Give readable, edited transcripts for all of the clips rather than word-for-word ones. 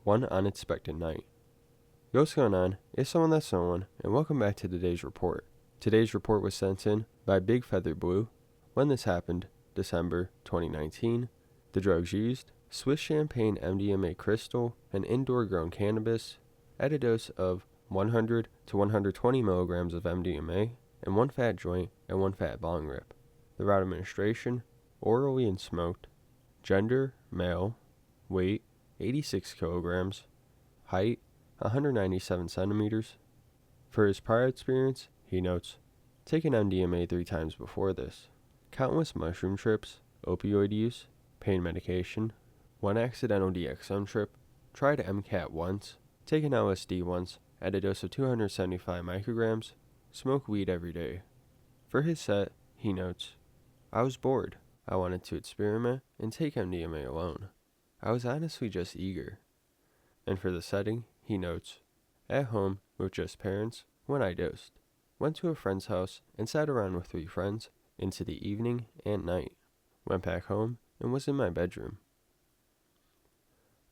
One unexpected night. Yo, what's going on? It's someone that's someone, and welcome back to today's report. Today's report was sent in by Bigfeatherblue. When this happened, December 2019. The drugs used: Swiss champagne, MDMA crystal, and indoor-grown cannabis, at a dose of 100 to 120 milligrams of MDMA, and one fat joint and one fat bong rip. The route of administration: orally and smoked. Gender: male. Weight: 86 kilograms. Height: 197 centimeters. For his prior experience, he notes, taken MDMA 3 times before this, countless mushroom trips, opioid use, pain medication, one accidental DXM trip, tried MCAT once, taken LSD once at a dose of 275 micrograms, smoke weed every day. For his set, he notes, I was bored. I wanted to experiment and take MDMA alone. I was honestly just eager. And for the setting, he notes, at home with just parents when I dosed. Went to a friend's house and sat around with 3 friends into the evening and night. Went back home and was in my bedroom.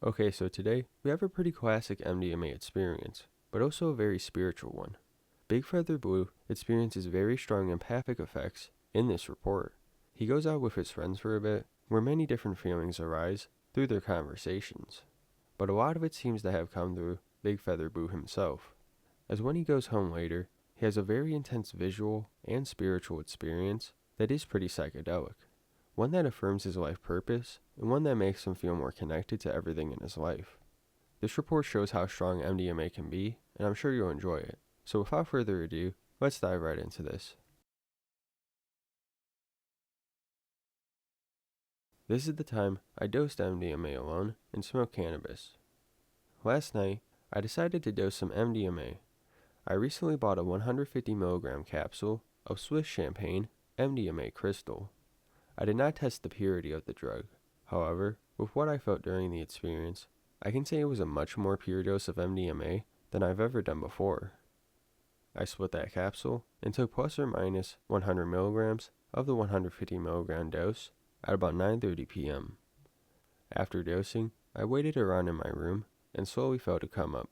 Okay, so today we have a pretty classic MDMA experience, but also a very spiritual one. Bigfeatherblue experiences very strong empathic effects in this report. He goes out with his friends for a bit, where many different feelings arise through their conversations, but a lot of it seems to have come through Bigfeatherblue himself, as when he goes home later, he has a very intense visual and spiritual experience that is pretty psychedelic, one that affirms his life purpose, and one that makes him feel more connected to everything in his life. This report shows how strong MDMA can be, and I'm sure you'll enjoy it. So without further ado, let's dive right into this. This is the time I dosed MDMA alone and smoked cannabis. Last night, I decided to dose some MDMA. I recently bought a 150 milligram capsule of Swiss champagne MDMA crystal. I did not test the purity of the drug. However, with what I felt during the experience, I can say it was a much more pure dose of MDMA than I've ever done before. I split that capsule and took plus or minus 100 milligrams of the 150 milligram dose at about 9:30 p.m. After dosing, I waited around in my room and slowly felt it come up.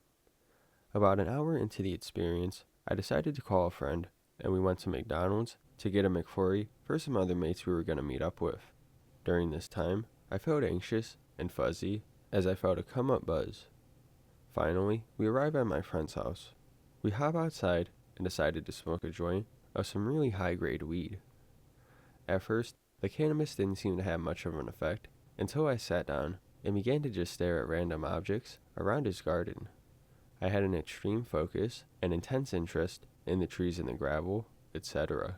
About an hour into the experience, I decided to call a friend, and we went to McDonald's to get a McFlurry for some other mates we were going to meet up with. During this time, I felt anxious and fuzzy as I felt a come up buzz. Finally, we arrive at my friend's house. We hop outside and decided to smoke a joint of some really high-grade weed. At first, the cannabis didn't seem to have much of an effect until I sat down and began to just stare at random objects around his garden. I had an extreme focus and intense interest in the trees and the gravel, etc.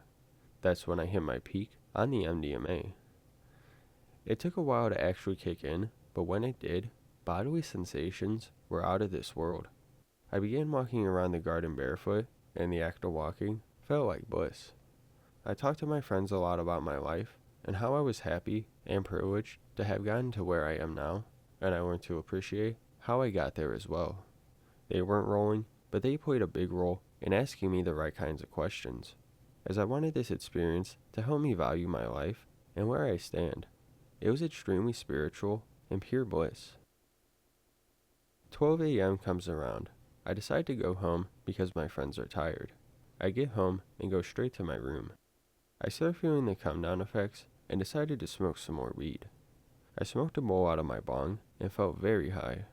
That's when I hit my peak on the MDMA. It took a while to actually kick in, but when it did, bodily sensations were out of this world. I began walking around the garden barefoot, and the act of walking felt like bliss. I talked to my friends a lot about my life and how I was happy and privileged to have gotten to where I am now, and I learned to appreciate how I got there as well. They weren't rolling, but they played a big role in asking me the right kinds of questions, as I wanted this experience to help me value my life and where I stand. It was extremely spiritual and pure bliss. 12 a.m. comes around. I decide to go home because my friends are tired. I get home and go straight to my room. I start feeling the come down effects and decided to smoke some more weed. I smoked a bowl out of my bong and felt very high.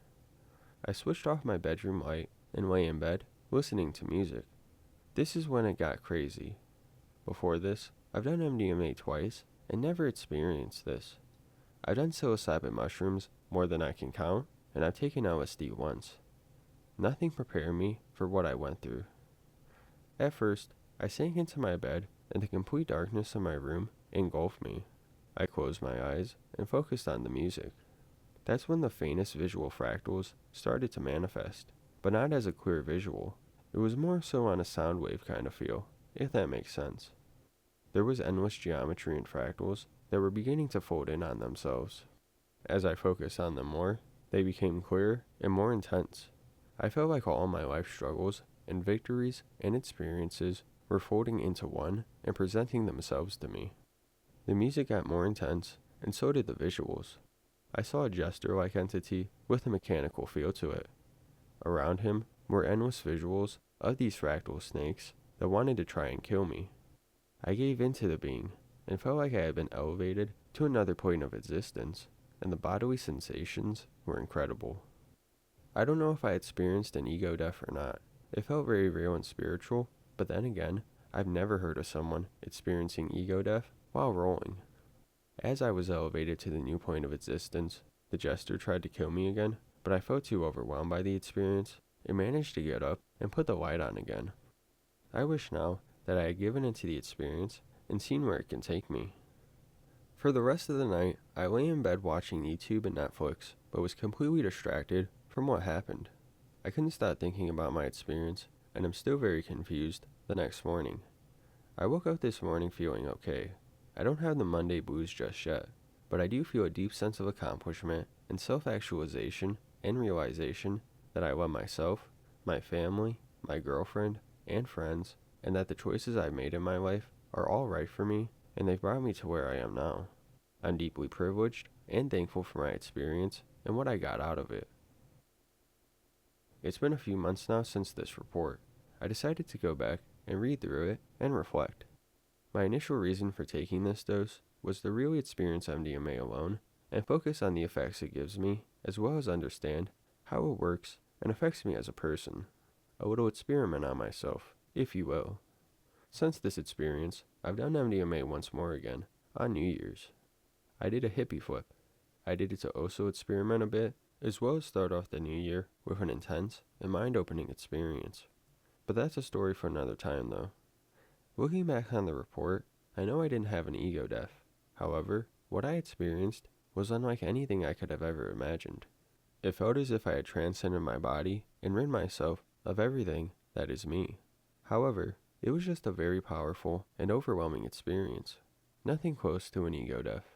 I switched off my bedroom light and lay in bed listening to music. This is when it got crazy. Before this, I've done MDMA twice and never experienced this. I've done psilocybin mushrooms more than I can count, and I've taken LSD once. Nothing prepared me for what I went through. At first, I sank into my bed and the complete darkness of my room engulfed me. I closed my eyes and focused on the music. That's when the faintest visual fractals started to manifest, but not as a clear visual. It was more so on a sound wave kind of feel, if that makes sense. There was endless geometry and fractals that were beginning to fold in on themselves. As I focused on them more, they became clearer and more intense. I felt like all my life struggles and victories and experiences were folding into one and presenting themselves to me. The music got more intense, and so did the visuals. I saw a jester-like entity with a mechanical feel to it. Around him were endless visuals of these fractal snakes that wanted to try and kill me. I gave in to the being and felt like I had been elevated to another point of existence, and the bodily sensations were incredible. I don't know if I experienced an ego death or not. It felt very real and spiritual, but then again, I've never heard of someone experiencing ego death while rolling. As I was elevated to the new point of existence, the jester tried to kill me again, but I felt too overwhelmed by the experience and managed to get up and put the light on again. I wish now that I had given into the experience and seen where it can take me. For the rest of the night, I lay in bed watching YouTube and Netflix, but was completely distracted from what happened. I couldn't stop thinking about my experience, and I'm still very confused the next morning. I woke up this morning feeling okay. I don't have the Monday blues just yet, but I do feel a deep sense of accomplishment and self-actualization and realization that I love myself, my family, my girlfriend, and friends, and that the choices I've made in my life are all right for me, and they've brought me to where I am now. I'm deeply privileged and thankful for my experience and what I got out of it. It's been a few months now since this report. I decided to go back and read through it and reflect. My initial reason for taking this dose was to really experience MDMA alone and focus on the effects it gives me, as well as understand how it works and affects me as a person. A little experiment on myself, if you will. Since this experience, I've done MDMA once more again, on New Year's. I did a hippie flip. I did it to also experiment a bit, as well as start off the new year with an intense and mind-opening experience. But that's a story for another time though. Looking back on the report, I know I didn't have an ego death. However, what I experienced was unlike anything I could have ever imagined. It felt as if I had transcended my body and rid myself of everything that is me. However, it was just a very powerful and overwhelming experience. Nothing close to an ego death.